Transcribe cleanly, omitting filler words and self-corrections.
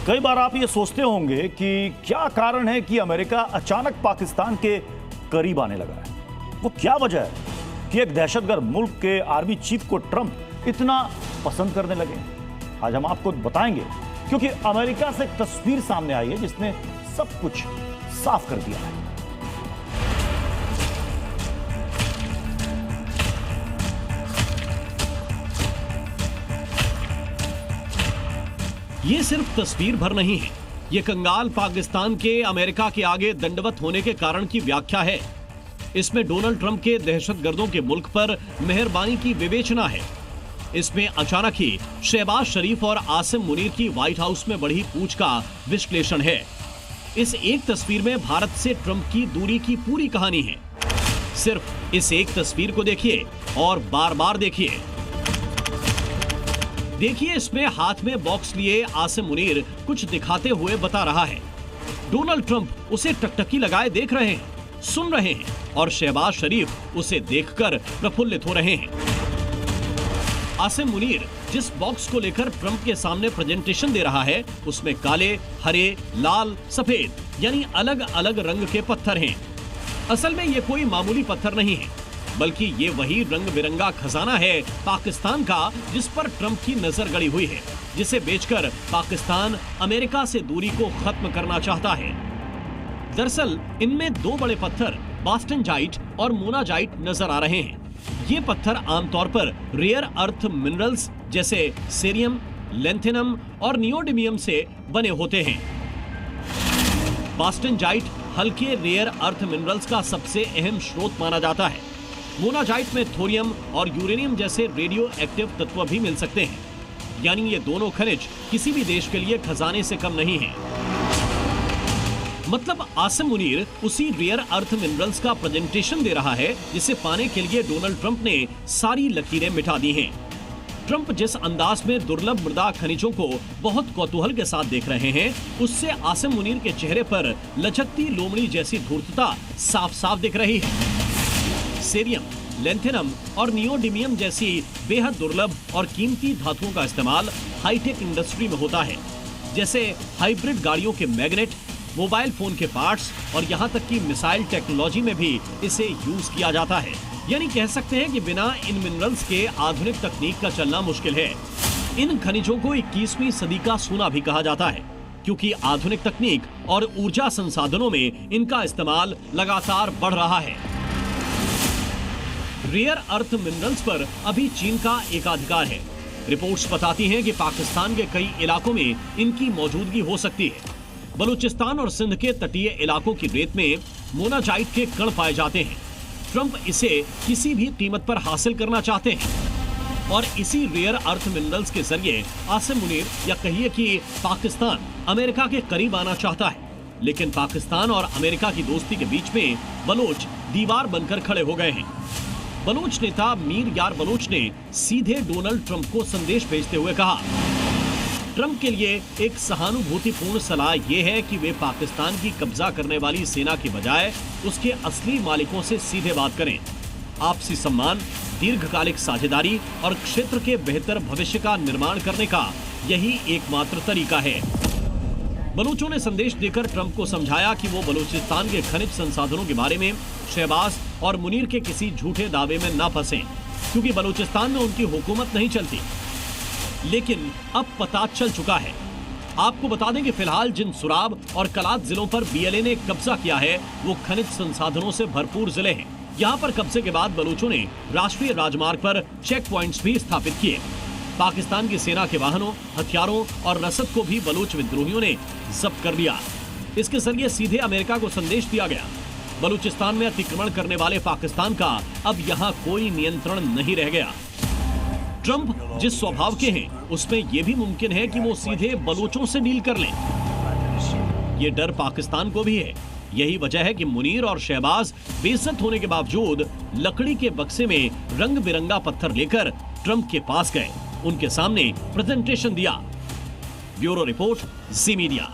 कई बार आप ये सोचते होंगे कि क्या कारण है कि अमेरिका अचानक पाकिस्तान के करीब आने लगा है। वो क्या वजह है कि एक दहशतगर्द मुल्क के आर्मी चीफ को ट्रंप इतना पसंद करने लगे। आज हम आपको बताएंगे, क्योंकि अमेरिका से एक तस्वीर सामने आई है जिसने सब कुछ साफ कर दिया है। ये सिर्फ तस्वीर भर नहीं है, ये कंगाल पाकिस्तान के अमेरिका के आगे दंडवत होने के कारण की व्याख्या है। इसमें डोनाल्ड ट्रंप के दहशतगर्दों के मुल्क पर मेहरबानी की विवेचना है। इसमें अचानक ही शहबाज शरीफ और आसिम मुनीर की व्हाइट हाउस में बढ़ी पूछ का विश्लेषण है। इस एक तस्वीर में भारत से ट्रंप की दूरी की पूरी कहानी है। सिर्फ इस एक तस्वीर को देखिए और बार बार देखिए। इसमें हाथ में बॉक्स लिए आसिम मुनीर कुछ दिखाते हुए बता रहा है। डोनाल्ड ट्रंप उसे टकटकी लगाए देख रहे हैं, सुन रहे हैं और शहबाज शरीफ उसे देखकर प्रफुल्लित हो रहे हैं। आसिम मुनीर जिस बॉक्स को लेकर ट्रंप के सामने प्रेजेंटेशन दे रहा है, उसमें काले, हरे, लाल, सफेद यानी अलग अलग रंग के पत्थर हैं। असल में ये कोई मामूली पत्थर नहीं है, बल्कि ये वही रंग बिरंगा खजाना है पाकिस्तान का जिस पर ट्रंप की नजर गड़ी हुई है, जिसे बेचकर पाकिस्तान अमेरिका से दूरी को खत्म करना चाहता है। दरअसल इनमें दो बड़े पत्थर बास्टनजाइट और मोनाजाइट नजर आ रहे हैं। ये पत्थर आमतौर पर रेयर अर्थ मिनरल्स जैसे सेरियम, लेंथेनम और नियोडिमियम से बने होते हैं। बास्टनजाइट हल्के रेयर अर्थ मिनरल्स का सबसे अहम स्रोत माना जाता है। मोनाजाइट में थोरियम और यूरेनियम जैसे रेडियो एक्टिव तत्व भी मिल सकते हैं, यानी ये दोनों खनिज किसी भी देश के लिए खजाने से कम नहीं हैं। मतलब आसिम मुनीर उसी रेयर अर्थ मिनरल्स का प्रेजेंटेशन दे रहा है जिसे पाने के लिए डोनाल्ड ट्रंप ने सारी लकीरें मिटा दी हैं। ट्रंप जिस अंदाज में दुर्लभ मृदा खनिजों को बहुत कौतूहल के साथ देख रहे हैं, उससे आसिम मुनीर के चेहरे पर लचकती लोमड़ी जैसी धूर्तता साफ साफ दिख रही है। सेरियम, लेंथेनम और नियोडिमियम जैसी बेहद दुर्लभ और कीमती धातुओं का इस्तेमाल हाईटेक इंडस्ट्री में होता है, जैसे हाइब्रिड गाड़ियों के मैग्नेट, मोबाइल फोन के पार्ट्स और यहाँ तक कि मिसाइल टेक्नोलॉजी में भी इसे यूज किया जाता है। यानी कह सकते हैं कि बिना इन मिनरल्स के आधुनिक तकनीक का चलना मुश्किल है। इन खनिजों को 21वीं सदी का सोना भी कहा जाता है, क्योंकि आधुनिक तकनीक और ऊर्जा संसाधनों में इनका इस्तेमाल लगातार बढ़ रहा है। रेयर अर्थ मिनरल्स पर अभी चीन का एकाधिकार है। रिपोर्ट्स बताती हैं कि पाकिस्तान के कई इलाकों में इनकी मौजूदगी हो सकती है। बलूचिस्तान और सिंध के तटीय इलाकों की रेत में मोनाजाइट के कण पाए जाते हैं। ट्रंप इसे किसी भी कीमत पर हासिल करना चाहते हैं और इसी रेयर अर्थ मिनरल्स के जरिए आसिम मुनीर या कहिए कि पाकिस्तान अमेरिका के करीब आना चाहता है। लेकिन पाकिस्तान और अमेरिका की दोस्ती के बीच में बलोच दीवार बनकर खड़े हो गए हैं। बलोच नेता मीर यार बलोच ने सीधे डोनाल्ड ट्रंप को संदेश भेजते हुए कहा, ट्रंप के लिए एक सहानुभूतिपूर्ण सलाह यह है कि वे पाकिस्तान की कब्जा करने वाली सेना की बजाय उसके असली मालिकों से सीधे बात करें। आपसी सम्मान, दीर्घकालिक साझेदारी और क्षेत्र के बेहतर भविष्य का निर्माण करने का यही एकमात्र तरीका है। बलूचों ने संदेश देकर ट्रंप को समझाया कि वो बलूचिस्तान के खनिज संसाधनों के बारे में शहबाज और मुनीर के किसी झूठे दावे में ना फंसें, क्योंकि बलूचिस्तान में उनकी हुकूमत नहीं चलती। लेकिन अब पता चल चुका है। आपको बता दें कि फिलहाल जिन सुराब और कलात जिलों पर बीएलए ने कब्जा किया है, वो खनिज संसाधनों से भरपूर जिले हैं। यहाँ पर कब्जे के बाद बलूचों ने राष्ट्रीय राजमार्ग पर चेक पॉइंट्स भी स्थापित किए। पाकिस्तान की सेना के वाहनों, हथियारों और रसद को भी बलूच विद्रोहियों ने जब्त कर लिया। इसके जरिए सीधे अमेरिका को संदेश दिया गया, बलूचिस्तान में अतिक्रमण करने वाले पाकिस्तान का अब यहाँ कोई नियंत्रण नहीं रह गया। ट्रंप जिस स्वभाव के हैं, उसमें यह भी मुमकिन है कि वो सीधे बलूचों से डील कर लें। ये डर पाकिस्तान को भी है। यही वजह है कि मुनीर और शहबाज बेइज्जत होने के बावजूद लकड़ी के बक्से में रंग बिरंगा पत्थर लेकर ट्रंप के पास गए, उनके सामने प्रेजेंटेशन दिया। ब्यूरो रिपोर्ट, जी मीडिया।